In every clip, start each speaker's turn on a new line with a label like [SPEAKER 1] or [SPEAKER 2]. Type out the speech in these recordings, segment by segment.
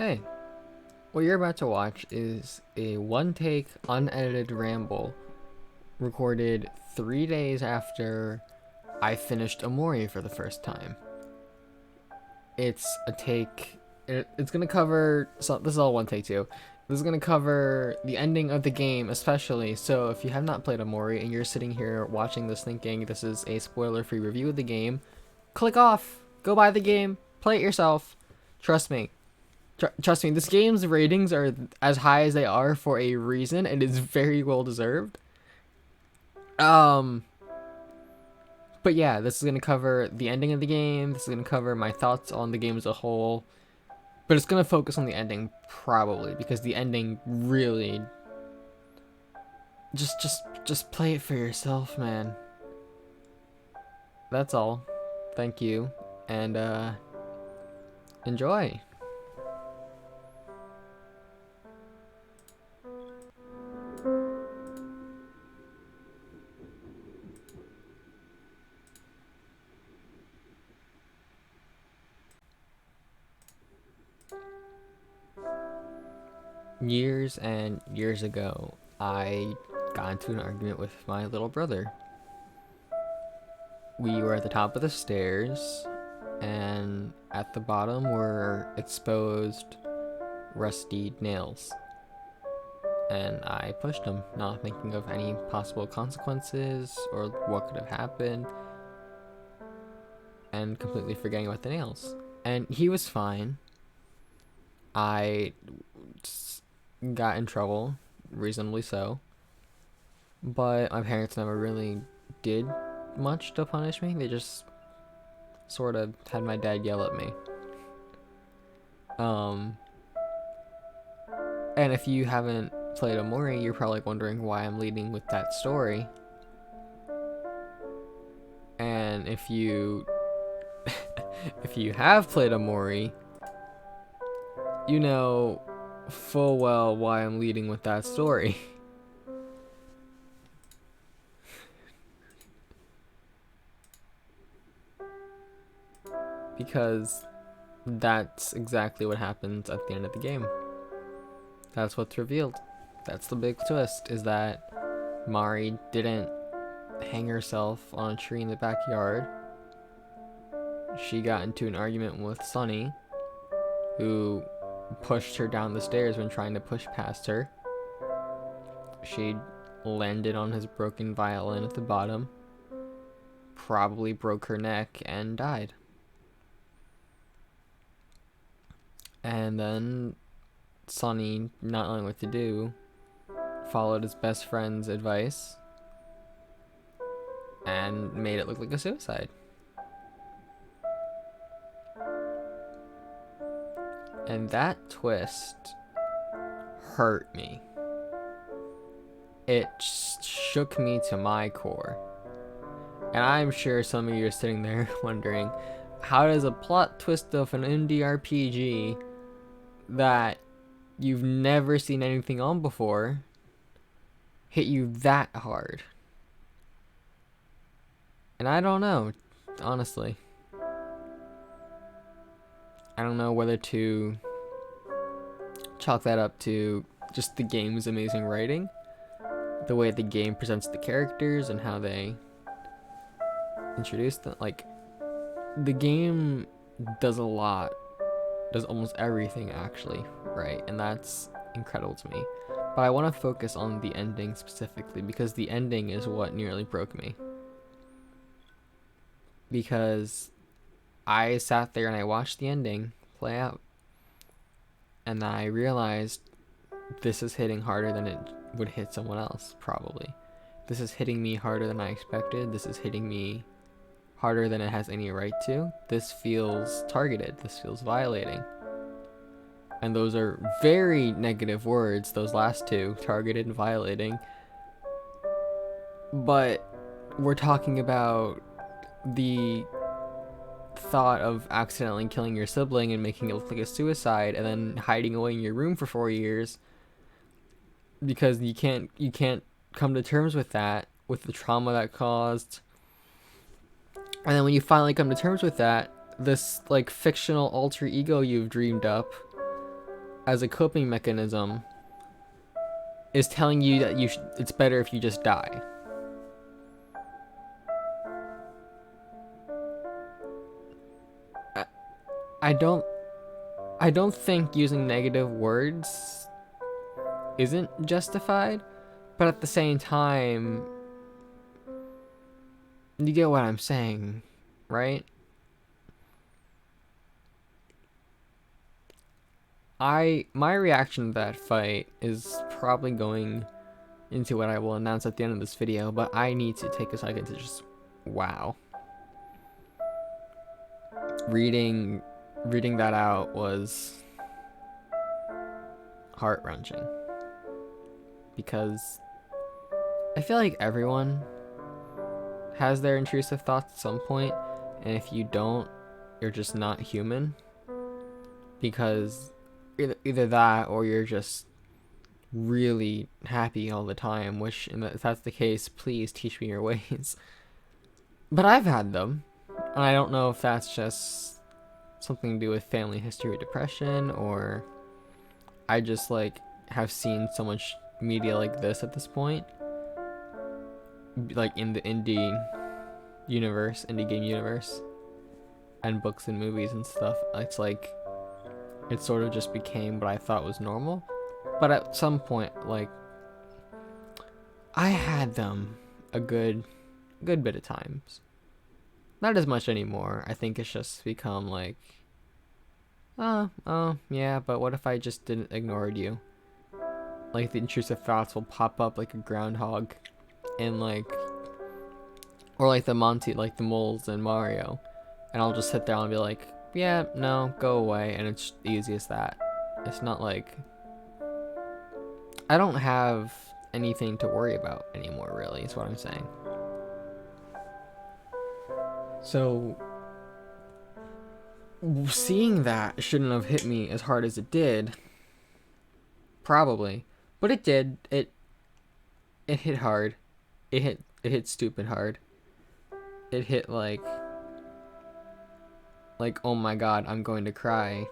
[SPEAKER 1] Hey, what you're about to watch is a one-take, unedited ramble recorded 3 days after I finished Omori for the first time. It's a take. It's gonna cover. So this is all one take too. This is gonna cover the ending of the game, especially. So if you have not played Omori and you're sitting here watching this thinking this is a spoiler-free review of the game, click off. Go buy the game. Play it yourself. Trust me. Trust me, this game's ratings are as high as they are for a reason, and it's very well deserved. Um, but yeah, this is gonna cover the ending of the game. This is gonna cover my thoughts on the game as a whole, but it's gonna focus on the ending probably because the ending really just play it for yourself, man. That's all. Thank you, and enjoy. Years and years ago, I got into an argument with my little brother. We were at the top of the stairs, and at the bottom were exposed, rusty nails. And I pushed him, not thinking of any possible consequences or what could have happened, and completely forgetting about the nails. And he was fine. I got in trouble, reasonably so, but my parents never really did much to punish me. They just sort of had my dad yell at me. And if you haven't played Omori, you're probably wondering why I'm leading with that story. And if you if you have played Omori, you know full well why I'm leading with that story. Because that's exactly what happens at the end of the game. That's what's revealed. That's the big twist, is that Mari didn't hang herself on a tree in the backyard. She got into an argument with Sunny, who pushed her down the stairs when trying to push past her. She landed on his broken violin at the bottom, probably broke her neck, and died. And then Sunny, not knowing what to do, followed his best friend's advice and made it look like a suicide. And that twist hurt me. It shook me to my core. And I'm sure some of you are sitting there wondering, how does a plot twist of an indie RPG that you've never seen anything on before hit you that hard? And I don't know, honestly. I don't know whether to chalk that up to just the game's amazing writing, the way the game presents the characters and how they introduce them. Like, the game does a lot, does almost everything actually, right? And that's incredible to me. But I want to focus on the ending specifically, because the ending is what nearly broke me. Because I sat there and I watched the ending play out, and I realized this is hitting harder than it would hit someone else, probably. This is hitting me harder than I expected. This is hitting me harder than it has any right to. This feels targeted. This feels violating. And those are very negative words, those last two, targeted and violating. But we're talking about the thought of accidentally killing your sibling and making it look like a suicide, and then hiding away in your room for 4 years because you can't come to terms with that, with the trauma that caused. And then when you finally come to terms with that, this like fictional alter ego you've dreamed up as a coping mechanism is telling you that it's better if you just die. I don't think using negative words isn't justified, but at the same time, you get what I'm saying, right? My reaction to that fight is probably going into what I will announce at the end of this video, but I need to take a second to just wow. Reading that out was heart-wrenching, because I feel like everyone has their intrusive thoughts at some point, and if you don't, you're just not human, because either that or you're just really happy all the time, which if that's the case, please teach me your ways. But I've had them, and I don't know if that's just something to do with family history of depression, or I just like have seen so much media like this at this point, like in the indie game universe, and books and movies and stuff. It's like it sort of just became what I thought was normal. But at some point, like, I had them a good bit of times. Not as much anymore. I think it's just become like, oh, yeah, but what if I just didn't ignore you? Like, the intrusive thoughts will pop up like a groundhog, and like, or like the moles in Mario, and I'll just sit there and be like, yeah, no, go away, and it's easy as that. It's not like I don't have anything to worry about anymore, really, is what I'm saying. So seeing that shouldn't have hit me as hard as it did, probably, but it did. It hit hard. It hit stupid hard. It hit like oh my god, I'm going to cry,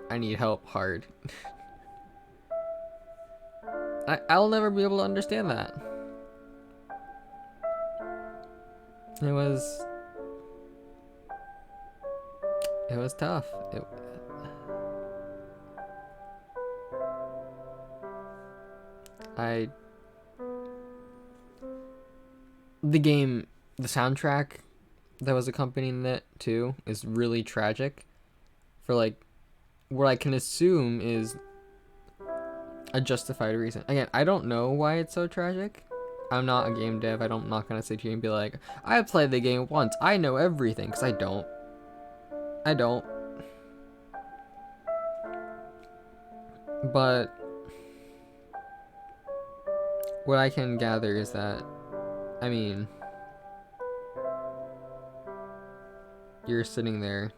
[SPEAKER 1] I need help hard. I'll never be able to understand that. It was tough. The soundtrack that was accompanying it too is really tragic, for like what I can assume is a justified reason. Again, I don't know why it's so tragic. I'm not a game dev. I'm not gonna sit here and be like, I played the game once, I know everything, because I don't. But what I can gather is that, I mean, you're sitting there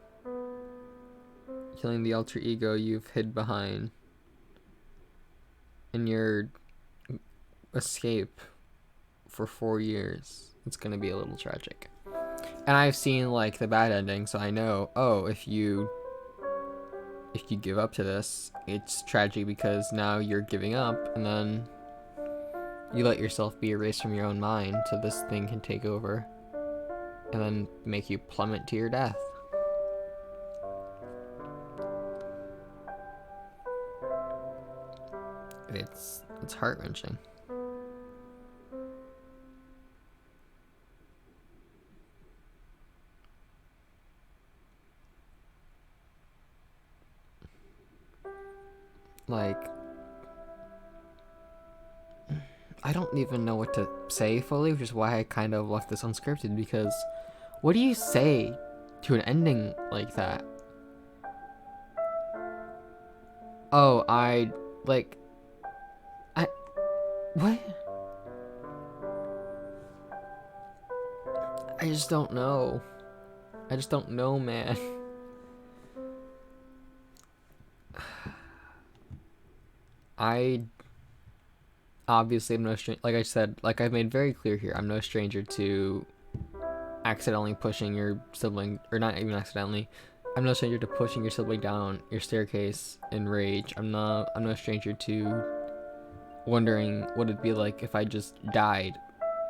[SPEAKER 1] killing the alter ego you've hid behind in your escape for 4 years. It's gonna be a little tragic. And I've seen like the bad ending, so I know, oh, if you give up to this, it's tragic because now you're giving up, and then you let yourself be erased from your own mind so this thing can take over and then make you plummet to your death. It's heart-wrenching. Like, I don't even know what to say fully, which is why I kind of left this unscripted, because what do you say to an ending like that? Oh, what? I just don't know. I just don't know, man. I obviously am no stranger. Like I said, like I've made very clear here, I'm no stranger to accidentally pushing your sibling, or not even accidentally, I'm no stranger to pushing your sibling down your staircase in rage. I'm no stranger to wondering what it'd be like if I just died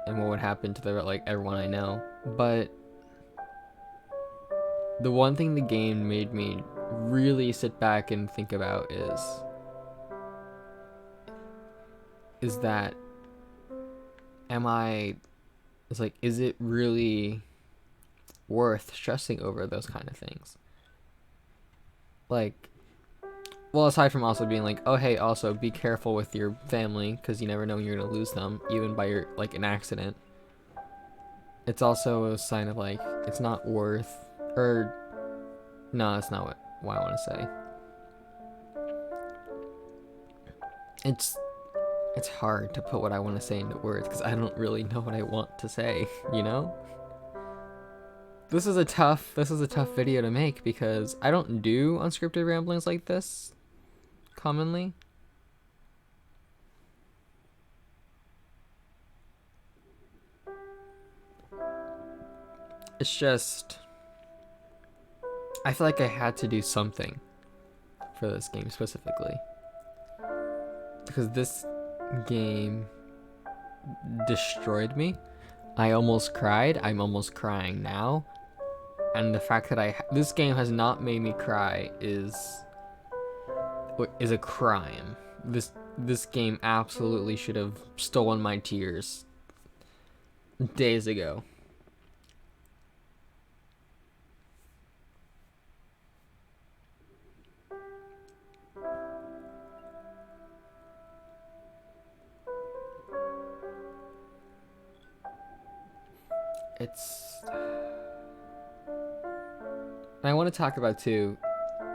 [SPEAKER 1] and what would happen to the like everyone I know. But the one thing the game made me really sit back and think about is that is it really worth stressing over those kind of things? Like, well, aside from also being like, oh hey, also be careful with your family because you never know when you're gonna lose them, even by your like an accident. It's also a sign of like it's not worth, or no, that's not what I want to say. It's hard to put what I want to say into words because I don't really know what I want to say, you know? This is a tough video to make because I don't do unscripted ramblings like this commonly. It's just I feel like I had to do something for this game specifically because this game destroyed me. I almost cried. I'm almost crying now. And the fact that this game has not made me cry is a crime. This game absolutely should have stolen my tears days ago. And I want to talk about too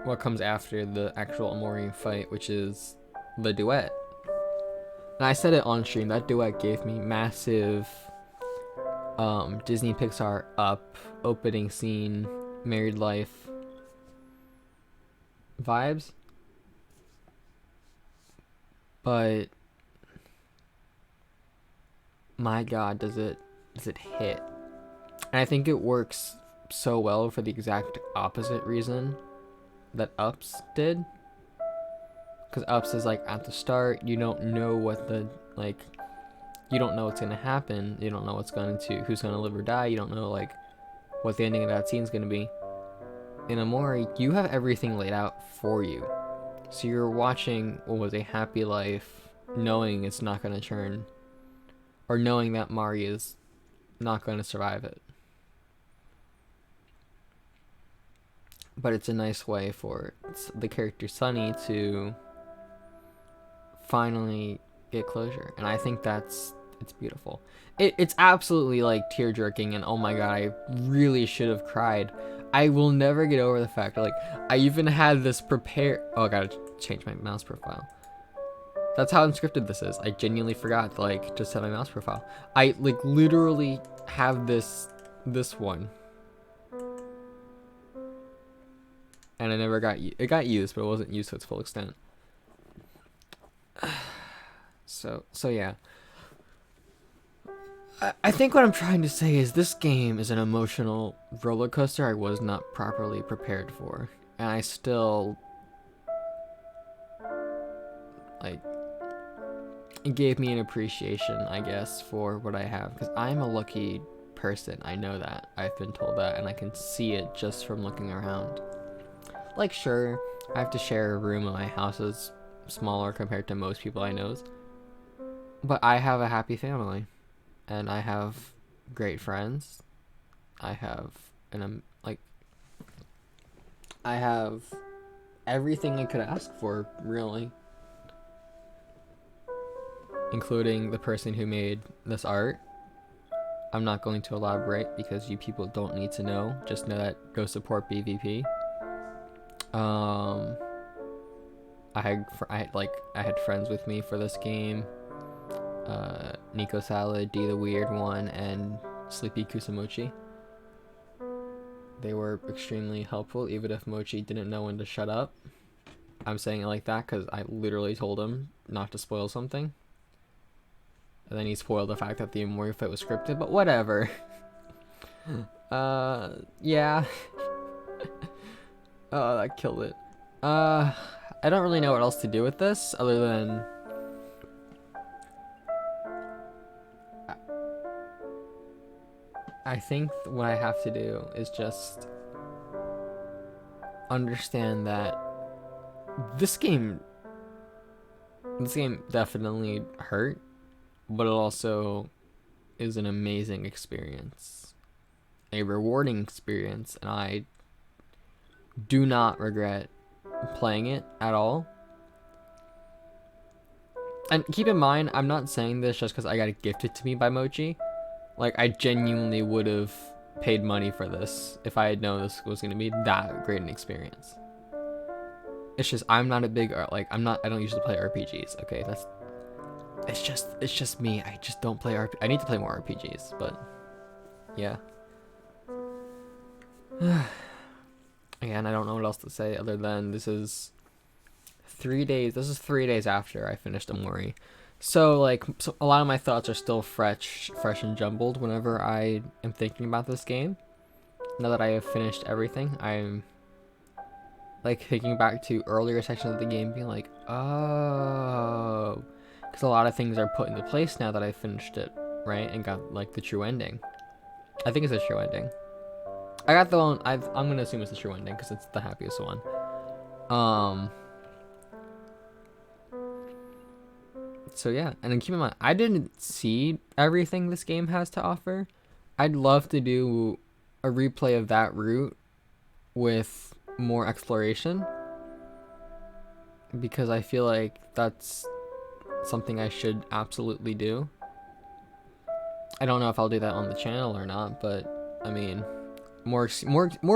[SPEAKER 1] what comes after the actual Omori fight, which is the duet. And I said it on stream, that duet gave me massive Disney Pixar Up opening scene, married life vibes. But my god, does it hit. And I think it works so well for the exact opposite reason that Ups did. Because Ups is like at the start, you don't know what you don't know what's gonna happen. You don't know who's gonna live or die. You don't know like what the ending of that scene's gonna be. In Omori, you have everything laid out for you. So you're watching what was a happy life, knowing it's not gonna turn, or knowing that Mari is not gonna survive it. But it's a nice way for the character Sunny to finally get closure, and I think it's beautiful. It's absolutely like tear jerking, and oh my god, I really should have cried. I will never get over the fact that, like, I even had this prepared. Oh, I gotta change my mouse profile. That's how unscripted this is. I genuinely forgot to set my mouse profile. I like literally have this one. And I never it got used, but it wasn't used to its full extent. So yeah. I think what I'm trying to say is this game is an emotional roller coaster I was not properly prepared for. And I still, it gave me an appreciation, I guess, for what I have. Because I'm a lucky person. I know that. I've been told that. And I can see it just from looking around. Like, sure, I have to share a room, and my house is smaller compared to most people I know. But I have a happy family. And I have great friends. I have I have everything I could ask for, really. Including the person who made this art. I'm not going to elaborate because you people don't need to know. Just know that go support BVP. I had friends with me for this game. Nico Salad, D the Weird One, and Sleepy Kusamochi. They were extremely helpful, even if Mochi didn't know when to shut up. I'm saying it like that because I literally told him not to spoil something. And then he spoiled the fact that the Omori fight was scripted, but whatever. Yeah. Oh, that killed it. I don't really know what else to do with this other than I think what I have to do is just understand that this game definitely hurt, but it also is an amazing experience, a rewarding experience, and I do not regret playing it at all. And keep in mind, I'm not saying this just because I got it gifted to me by Mochi. Like, I genuinely would have paid money for this if I had known this was going to be that great an experience. It's just, I'm not a big, like, I don't usually play RPGs, okay? It's just me. I just don't play I need to play more RPGs, but yeah. Again, I don't know what else to say other than this is 3 days after I finished Omori. So a lot of my thoughts are still fresh and jumbled whenever I am thinking about this game. Now that I have finished everything, I'm like thinking back to earlier sections of the game being like, oh, because a lot of things are put into place now that I finished it, right? And got like the true ending. I think it's a true ending. I got the one, I'm gonna assume it's the true ending because it's the happiest one. So yeah, and then keep in mind, I didn't see everything this game has to offer. I'd love to do a replay of that route with more exploration, because I feel like that's something I should absolutely do. I don't know if I'll do that on the channel or not, but I mean, more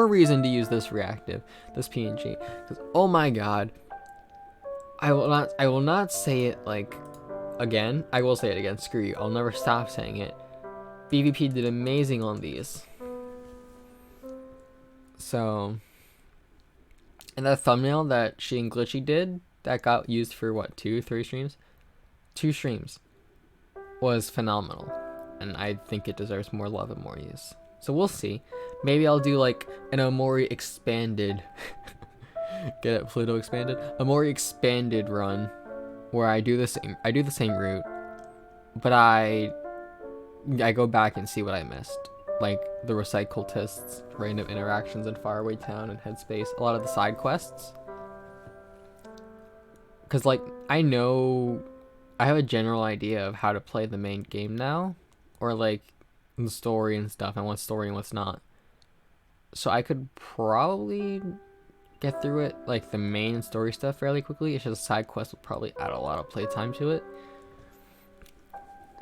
[SPEAKER 1] reason to use this PNG, because oh my god, I will not say it like again. I will say it again. Screw you. I'll never stop saying it. BVP did amazing on these. So, and that thumbnail that she and Glitchy did that got used for what, 2 streams was phenomenal, and I think it deserves more love and more use. So we'll see. Maybe I'll do like an Omori expanded get it, Pluto expanded, Omori expanded run where I do the same route, but I go back and see what I missed, like the recycle tests, random interactions in Faraway Town and Headspace, a lot of the side quests. Because like I know I have a general idea of how to play the main game now, or like the story and stuff, and what's story and what's not. So I could probably get through it, like the main story stuff, fairly quickly. It's just side quests will probably add a lot of playtime to it.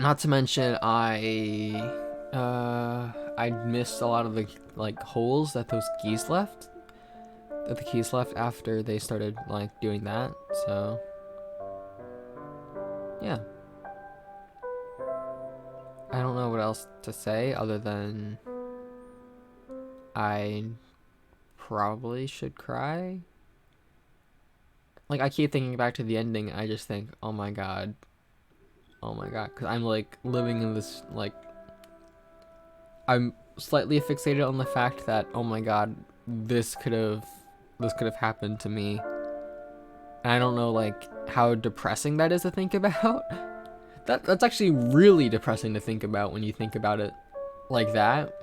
[SPEAKER 1] Not to mention I missed a lot of the like holes that those keys left. That the keys left after they started like doing that. So yeah. I don't know what else to say other than I probably should cry. Like, I keep thinking back to the ending, I just think, oh my god, because I'm like living in this, like, I'm slightly fixated on the fact that, oh my god, this could have happened to me, and I don't know like how depressing that is to think about. That's actually really depressing to think about when you think about it like that.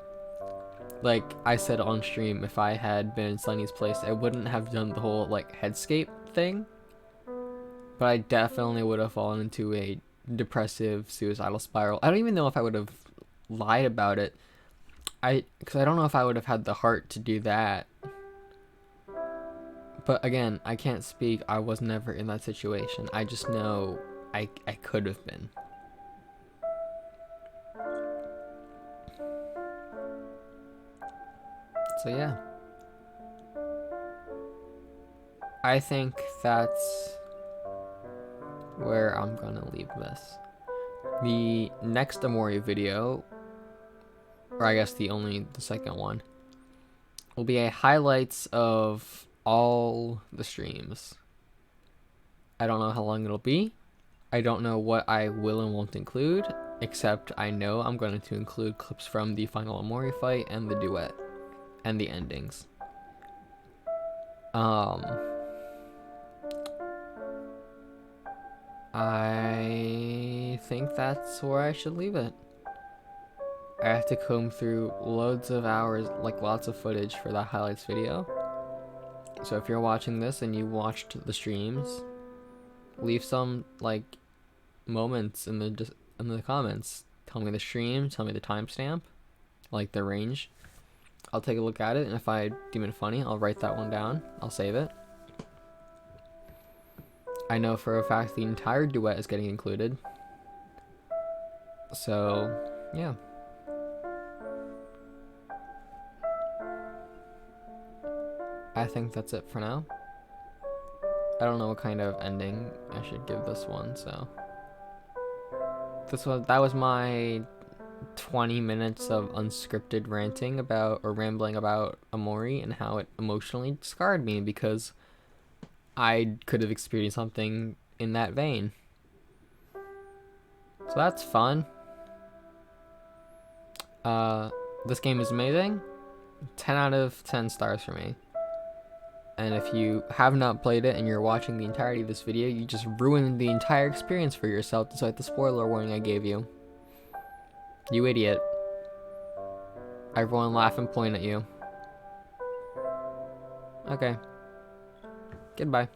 [SPEAKER 1] Like I said on stream, if I had been in Sunny's place, I wouldn't have done the whole like headscape thing, but I definitely would have fallen into a depressive suicidal spiral. I don't even know if I would have lied about it, because I don't know if I would have had the heart to do that. But again, I can't speak. I was never in that situation. I just know I could have been. So yeah, I think that's where I'm gonna leave this. The next Omori video, or I guess the second one, will be a highlights of all the streams. I don't know how long it'll be. I don't know what I will and won't include, except I know I'm going to include clips from the final Omori fight and the duet and the endings. Um, I think that's where I should leave it. I have to comb through loads of hours, like lots of footage for that highlights video. So if you're watching this and you watched the streams, leave some like moments in the comments. Tell me the stream, tell me the timestamp, like the range. I'll take a look at it, and if I deem it funny, I'll write that one down. I'll save it. I know for a fact the entire duet is getting included. So, yeah. I think that's it for now. I don't know what kind of ending I should give this one, so. That was my 20 minutes of unscripted ranting about, or rambling about Omori and how it emotionally scarred me because I could have experienced something in that vein. So that's fun. This game is amazing. 10 out of 10 stars for me. And if you have not played it and you're watching the entirety of this video, you just ruined the entire experience for yourself despite the spoiler warning I gave you. You idiot. Everyone laugh and point at you. Okay. Goodbye.